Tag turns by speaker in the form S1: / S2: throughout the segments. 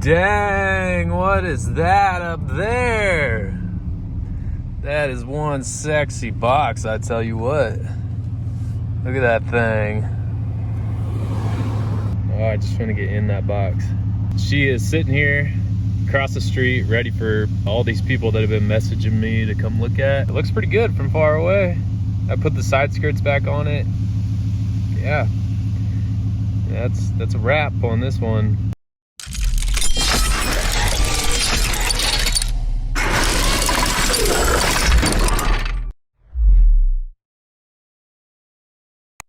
S1: Dang, what is that up there? That is one sexy box, I tell you what. Look at that thing. Oh, I just want to get in that box. She is sitting here across the street, ready for all these people that have been messaging me to come look at. It looks pretty good from far away. I put the side skirts back on it. Yeah, that's a wrap on this one.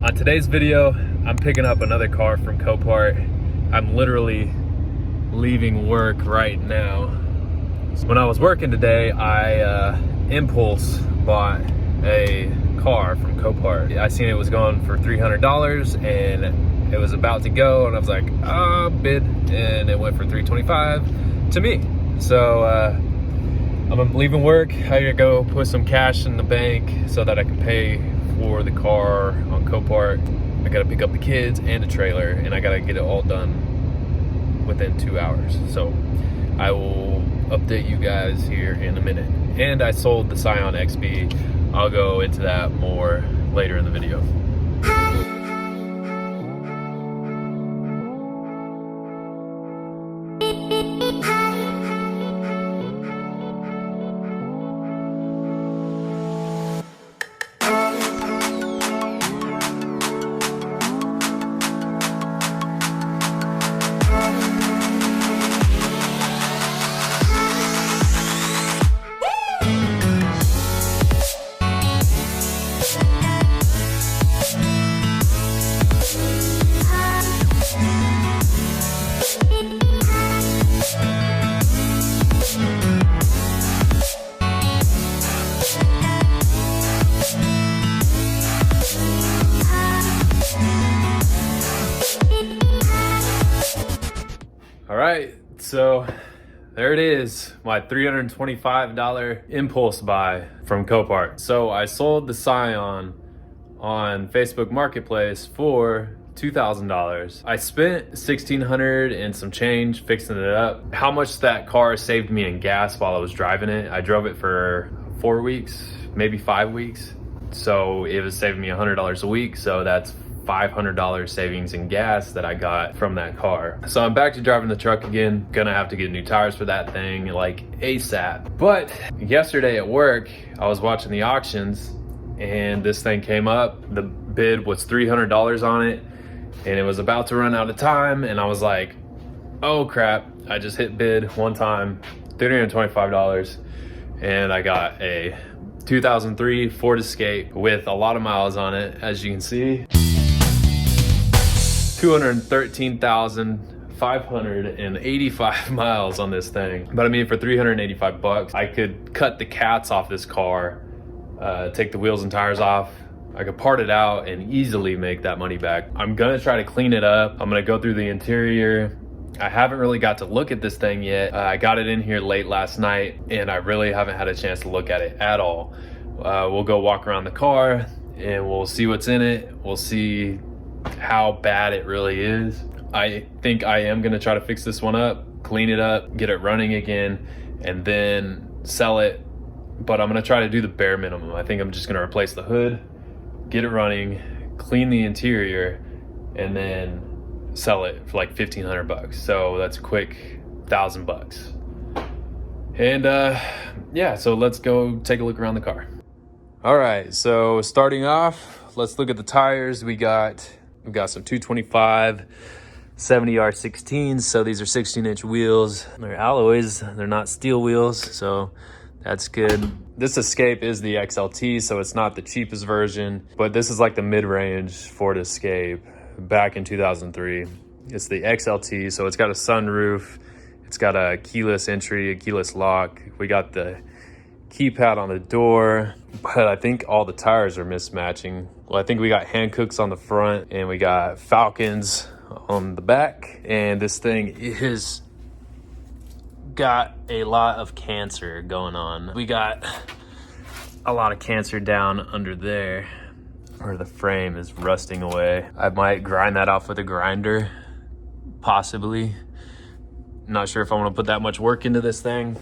S1: On today's video, I'm picking up another car from Copart. I'm literally leaving work right now. When I was working today, I impulse bought a car from Copart. I seen it was going for $300 and it was about to go, and I was like, bid, and it went for $325 to me. So I'm leaving work. I gotta go put some cash in the bank so that I can pay for the car on Copart. I gotta pick up the kids and the trailer, and I gotta get it all done within 2 hours. So I will update you guys here in a minute. And I sold the Scion XB. I'll go into that more later in the video. All right, so there it is, my $325 impulse buy from Copart. So I sold the Scion on Facebook Marketplace for $2,000. I spent $1,600 and some change fixing it up. How much that car saved me in gas while I was driving it? I drove it for 4 weeks, maybe 5 weeks. So it was saving me $100 a week. So that's $500 savings in gas that I got from that car. So I'm back to driving the truck again. Gonna have to get new tires for that thing like ASAP. But yesterday at work, I was watching the auctions and this thing came up. The bid was $300 on it and it was about to run out of time. And I was like, oh crap, I just hit bid one time, $325. And I got a 2003 Ford Escape with a lot of miles on it, as you can see. 213,585 miles on this thing. But I mean, for 385 bucks, I could cut the cats off this car, take the wheels and tires off. I could part it out and easily make that money back. I'm gonna try to clean it up. I'm gonna go through the interior. I haven't really got to look at this thing yet. I got it in here late last night and I really haven't had a chance to look at it at all. We'll go walk around the car and we'll see what's in it. We'll see how bad it really is. I think I am gonna try to fix this one up, clean it up, get it running again, and then sell it. But I'm gonna try to do the bare minimum. I think I'm just gonna replace the hood, get it running, clean the interior, and then sell it for like 1,500 bucks. So that's a quick 1,000 bucks. And yeah, so let's go take a look around the car. All right, so starting off, let's look at the tires. We've got some 225 70R16s. So these are 16-inch wheels. They're alloys, they're not steel wheels, so that's good. This Escape is the XLT, so it's not the cheapest version, but this is like the mid-range Ford Escape back in 2003. It's the XLT, so it's got a sunroof, it's got a keyless entry, a keyless lock. We got the keypad on the door, but I think all the tires are mismatching. Well, I think we got Hankooks on the front and we got Falcons on the back, and this thing is got a lot of cancer going on. We got a lot of cancer down under there where the frame is rusting away. I might grind that off with a grinder, possibly. Not sure if I want to put that much work into this thing.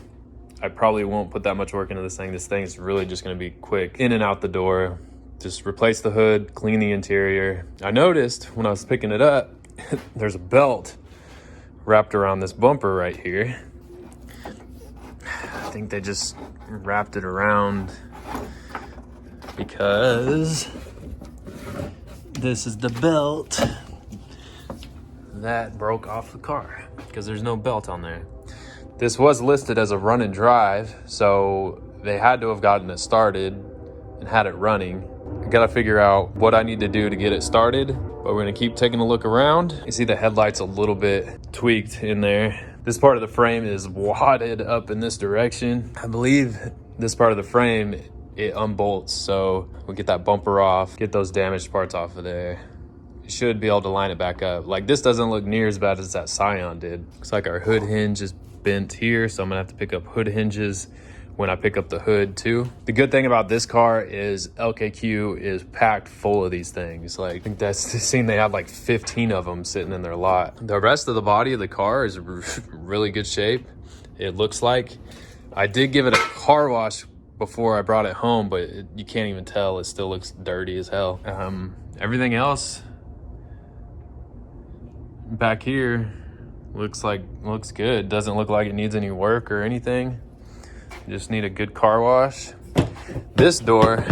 S1: I probably won't put that much work into this thing. This thing is really just going to be quick in and out the door. Just replace the hood, clean the interior. I noticed when I was picking it up, there's a belt wrapped around this bumper right here. I think they just wrapped it around because this is the belt that broke off the car, because there's no belt on there. This was listed as a run and drive, so they had to have gotten it started and had it running. I gotta figure out what I need to do to get it started, but we're gonna keep taking a look around. You see the headlights a little bit tweaked in there. This part of the frame is wadded up in this direction. I believe this part of the frame, it unbolts, so we'll get that bumper off, get those damaged parts off of there. Should be able to line it back up. Like, this doesn't look near as bad as that Scion did. Looks like our hood hinge is bent here, so I'm gonna have to pick up hood hinges when I pick up the hood too. The good thing about this car is LKQ is packed full of these things. Like, I think that's the scene, they had like 15 of them sitting in their lot. The rest of the body of the car is really good shape. It looks like. I did give it a car wash before I brought it home, but you can't even tell. It still looks dirty as hell. Everything else back here looks good. Doesn't look like it needs any work or anything. Just need a good car wash. This door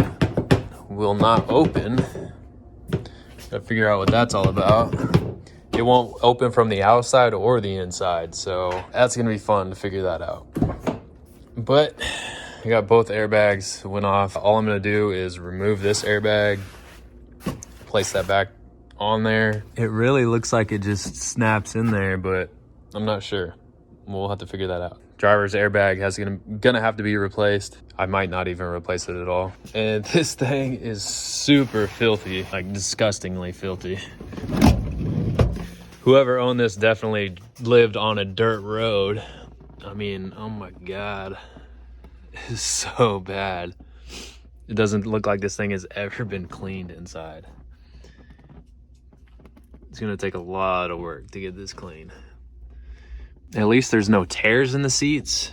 S1: will not open. Gotta figure out what that's all about. It won't open from the outside or the inside, so that's gonna be fun to figure that out. But I got both airbags went off. All I'm gonna do is remove this airbag, place that back on there. It really looks like it just snaps in there, but I'm not sure. We'll have to figure that out. Driver's airbag has gonna have to be replaced. I might not even replace it at all. And this thing is super filthy, like disgustingly filthy. Whoever owned this definitely lived on a dirt road. I mean, oh my God, it's so bad. It doesn't look like this thing has ever been cleaned inside. It's gonna take a lot of work to get this clean. At least there's no tears in the seats,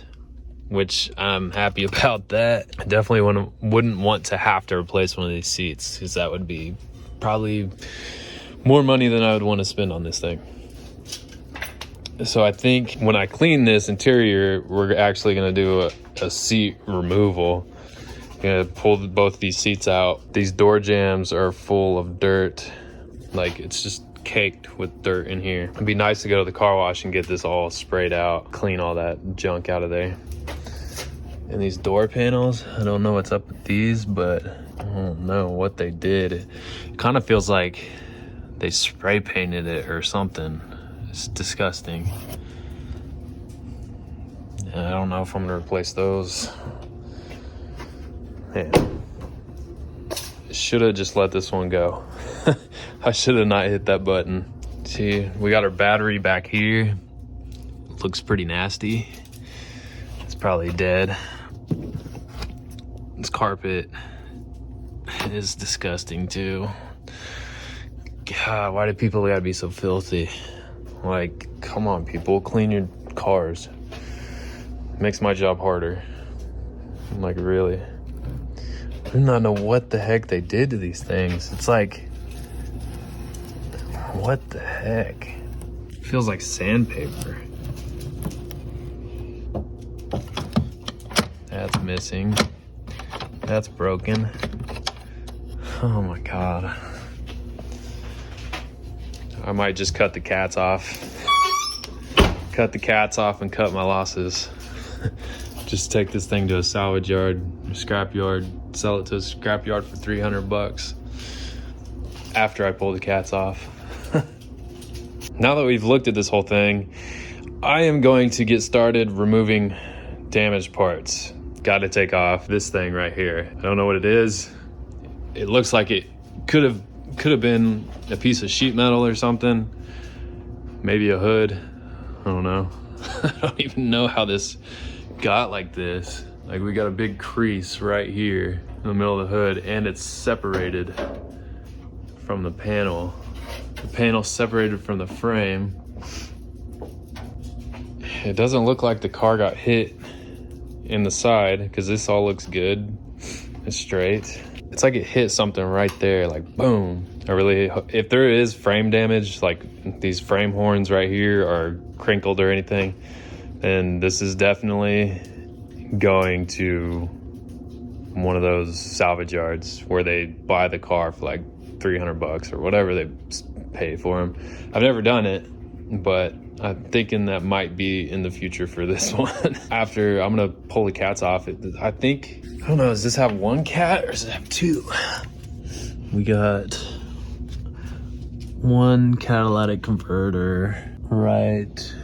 S1: which I'm happy about that. I definitely wouldn't want to have to replace one of these seats, because that would be probably more money than I would want to spend on this thing. So I think when I clean this interior, we're actually gonna do a seat removal. Gonna pull both these seats out. These door jambs are full of dirt. Like, it's just caked with dirt in here. It'd be nice to go to the car wash and get this all sprayed out, clean all that junk out of there. And these door panels, I don't know what's up with these, but I don't know what they did. It kind of feels like they spray painted it or something. It's disgusting. And I don't know if I'm gonna replace those. Man, should have just let this one go. I should have not hit that button. See, we got our battery back here. Looks pretty nasty. It's probably dead. This carpet is disgusting too. God, why do people gotta be so filthy? Like, come on, people, clean your cars. It makes my job harder. I'm like, really? I do not know what the heck they did to these things. It's like, what the heck? It feels like sandpaper. That's missing. That's broken. Oh my God. I might just cut the cats off. Cut the cats off and cut my losses. Just take this thing to a salvage yard, scrap yard, sell it to a scrap yard for $300 after I pull the cats off. Now that we've looked at this whole thing, I am going to get started removing damaged parts. Got to take off this thing right here. I don't know what it is. It looks like it could have been a piece of sheet metal or something. Maybe a hood. I don't know. I don't even know how this got like this. Like, we got a big crease right here in the middle of the hood, and it's separated from the panel. The panel separated from the frame, It doesn't look like the car got hit in the side because this all looks good. It's straight. It's like it hit something right there, like boom. If there is frame damage, like these frame horns right here are crinkled or anything, then this is definitely going to one of those salvage yards where they buy the car for like $300 or whatever they pay for them. I've never done it, but I'm thinking that might be in the future for this one. After I'm gonna pull the cats off, I don't know, does this have one cat or does it have two? We got one catalytic converter right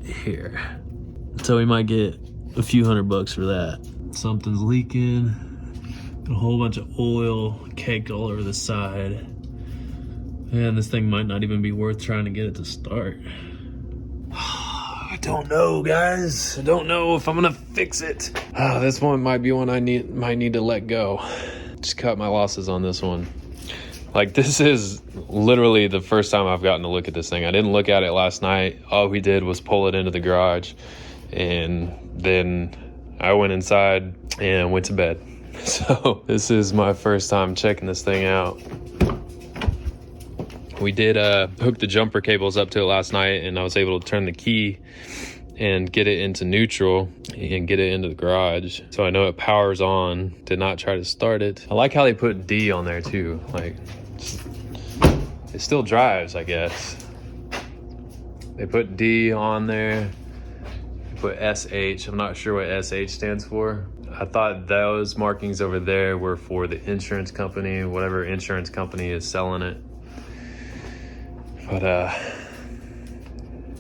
S1: here. So we might get a few $100 for that. Something's leaking. A whole bunch of oil caked all over the side. Man, this thing might not even be worth trying to get it to start. I don't know, guys. I don't know if I'm gonna fix it. This one might be one I might need to let go. Just cut my losses on this one. Like, this is literally the first time I've gotten to look at this thing. I didn't look at it last night. All we did was pull it into the garage, and then I went inside and went to bed. So this is my first time checking this thing out. We did hook the jumper cables up to it last night, and I was able to turn the key and get it into neutral and get it into the garage. So I know it powers on. Did not try to start it. I like how they put D on there too. Like, it still drives, I guess. They put D on there. They put SH. I'm not sure what SH stands for. I thought those markings over there were for the insurance company, whatever insurance company is selling it. But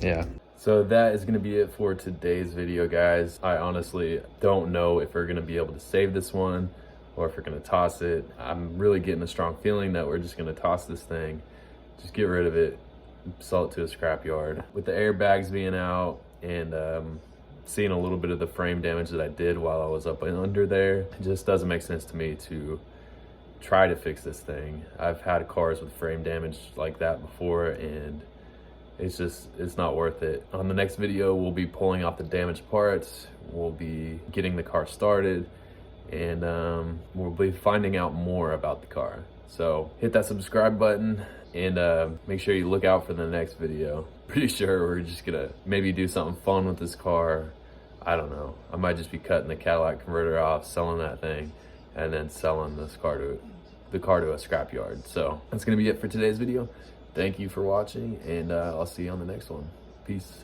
S1: yeah. So that is going to be it for today's video, guys. I honestly don't know if we're going to be able to save this one or if we're going to toss it. I'm really getting a strong feeling that we're just going to toss this thing, just get rid of it, sell it to a scrapyard. With the airbags being out and seeing a little bit of the frame damage that I did while I was up and under there, it just doesn't make sense to me to try to fix this thing. I've had cars with frame damage like that before, and it's not worth it. On the next video, we'll be pulling off the damaged parts, we'll be getting the car started, and we'll be finding out more about the car. So hit that subscribe button and make sure you look out for the next video. Pretty sure we're just gonna maybe do something fun with this car. I don't know. I might just be cutting the catalytic converter off, selling that thing, and then selling this car to a scrapyard. So that's gonna be it for today's video. Thank you for watching, and I'll see you on the next one. Peace.